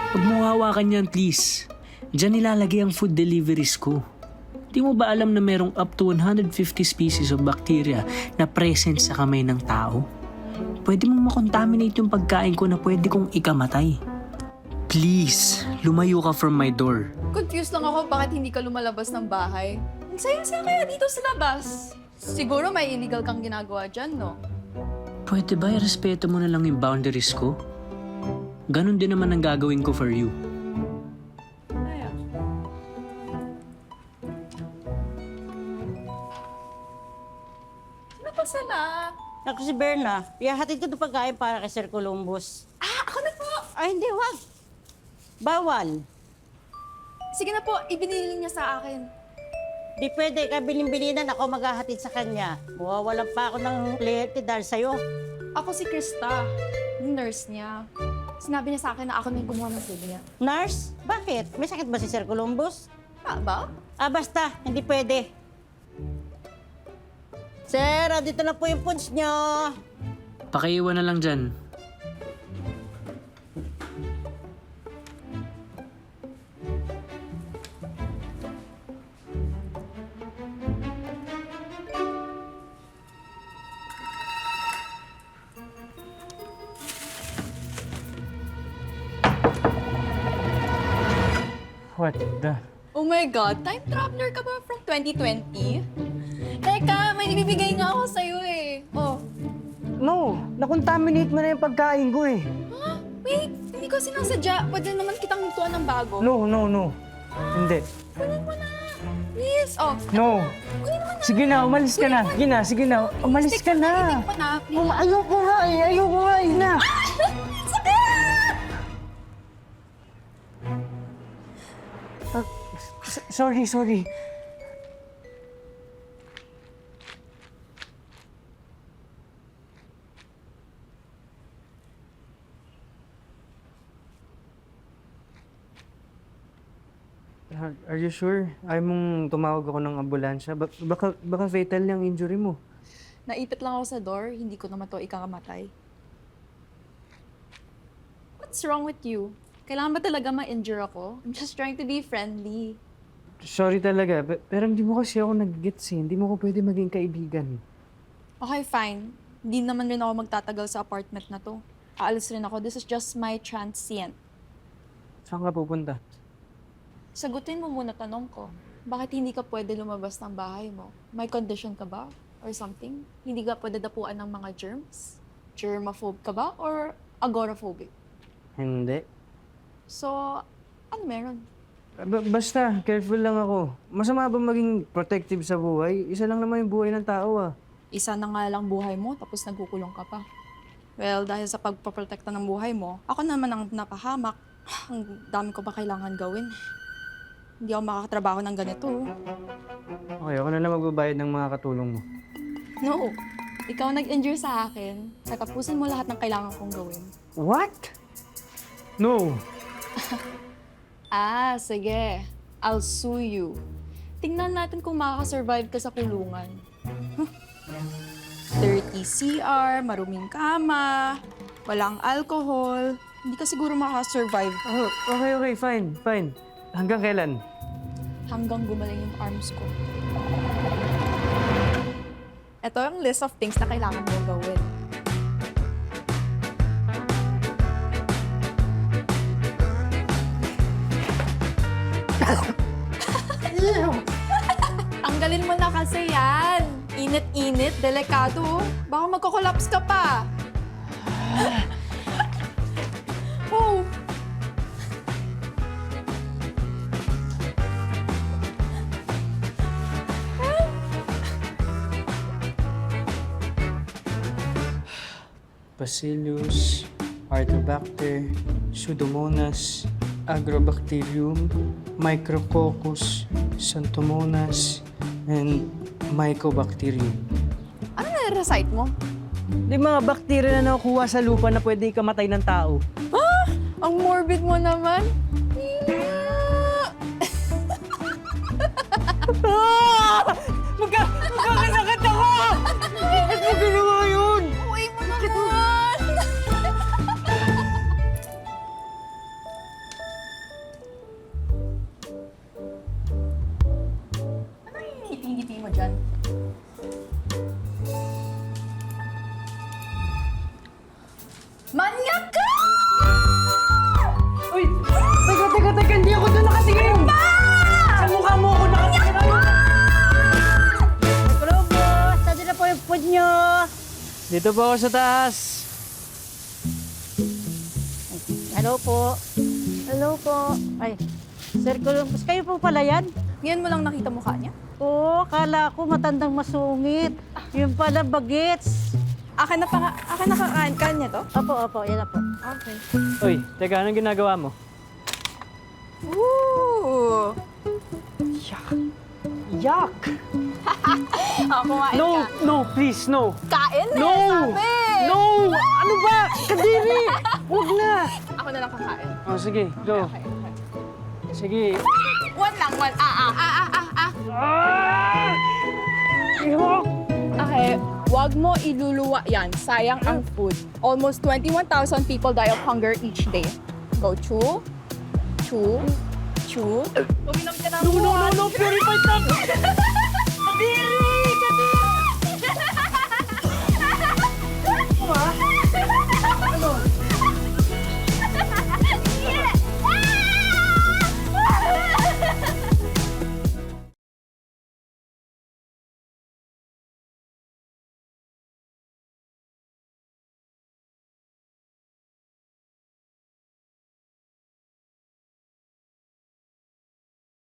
Huwag mo hawakan yan, please. Diyan nilalagay ang food deliveries ko. Di mo ba alam na merong up to 150 species of bacteria na present sa kamay ng tao? Pwede mong makontaminate yung pagkain ko na pwede kong ikamatay. Please, lumayo ka from my door. Confused lang ako bakit hindi ka lumalabas ng bahay. Ang saya-saya kaya dito sa labas. Siguro may illegal kang ginagawa dyan, no? Pwede ba irespeto mo na lang yung boundaries ko? Ganon din naman ang gagawin ko for you. Ay, Sino pa sana? Ako si Berna. Ihahatid ko ito pagkain para kay Sir Columbus. Ako na po! Ay, hindi, wag. Bawal. Sige na po, ibinili niya sa akin. Di pwede, kabilin-bilinan ako maghahatid sa kanya. Mawawalan pa ako ng kliyente dahil sa'yo. Ako si Krista, yung nurse niya. Sinabi niya sa akin na ako may gumawa ng food niya. Nurse, bakit? May sakit ba si Sir Columbus? Ba? Basta, hindi pwede. Sir, dito na po yung foods nyo. Pakiiwan na lang dyan. What the? Oh my God, time traveler ka ba from 2020? Teka, may ibibigay nga ako sa'yo eh. Oh. No, nakontaminate mo na yung pagkain ko eh. Ha? Wait, hindi ko sinasadya. Pwede naman kitang lutuan ng bago. No. Hindi. Kunin mo na. Please. Oh, No. kunin mo na. Sige na, umalis ka na. Sige na, umalis ka na. Titik mo na, please. Ayoko nga eh na. Sorry. Are you sure? Ayaw mong tumawag ako ng ambulansya? Baka fatal yung injury mo. Naipit lang ako sa door, hindi ko naman to ikakamatay. What's wrong with you? Kailangan ba talaga ma-injure ako? I'm just trying to be friendly. Sorry talaga, pero hindi mo kasi ako nag-gets eh. Hindi mo ko pwede maging kaibigan. Okay, fine. Hindi naman rin ako magtatagal sa apartment na to. Aalis rin ako. This is just my transient. Saan ka pupunta? Sagutin mo muna tanong ko. Bakit hindi ka pwede lumabas ng bahay mo? May condition ka ba? Or something? Hindi ka pwede dapuan ng mga germs? Germaphobe ka ba? Or agoraphobic? Hindi. So, ano meron? Basta, careful lang ako. Masama ba maging protective sa buhay? Isa lang naman yung buhay ng tao ah. Isa na nga lang buhay mo, tapos nagkukulong ka pa. Well, dahil sa pagpaprotekta ng buhay mo, ako naman ang napahamak. Ang dami ko pa kailangan gawin. Hindi ako makakatrabaho ng ganito. Okay, ako na lang magbabayad ng mga katulong mo. No, ikaw nag-injure sa akin. Tapusin mo lahat ng kailangan kong gawin. What? No. Sige. I'll sue you. Tingnan natin kung makakasurvive ka sa kulungan. Dirty CR, maruming kama, walang alcohol. Hindi ka siguro makakasurvive Oh, okay, fine. Hanggang kailan? hanggang gumaling yung arms ko. Ito ang list of things na kailangan mo gawin. Tanggalin mo na kasi yan. Init-init, delikado. Baka magkakolaps ka pa. Oh. Bacillus, Artobacter, Pseudomonas, Agrobacterium, Micrococcus, Xanthomonas, and Mycobacterium. Ano na-recite mo? Di mga bakterya na nakukuha sa lupa na pwede ikamatay ng tao. Ang morbid mo naman. Magkakasakit Dito po ako sa taas. Hello po. Hello po. Ay, Sir Columbus, kayo po pala yan? Ngayon mo lang nakita mukha niya? Oo, kala ko matandang masungit. Yung pala bagets. Akin na kakain ka niya to? Opo, yan na po. Okay. Uy, teka, anong ginagawa mo? Ooh! Yuck! Kumain No, ka. no, please, no. Kain na, No! sabi! No! Ano ba? Kadiri! Huwag na! Ako na lang kakain. Oh, sige, go. Okay. Sige. One lang, one. Yuck! Okay, wag mo iluluwa yan. Sayang ang food. Almost 21,000 people die of hunger each day. Go, chew. Chew. Chew. Uminom ka ng No, purified lang! Kadiri!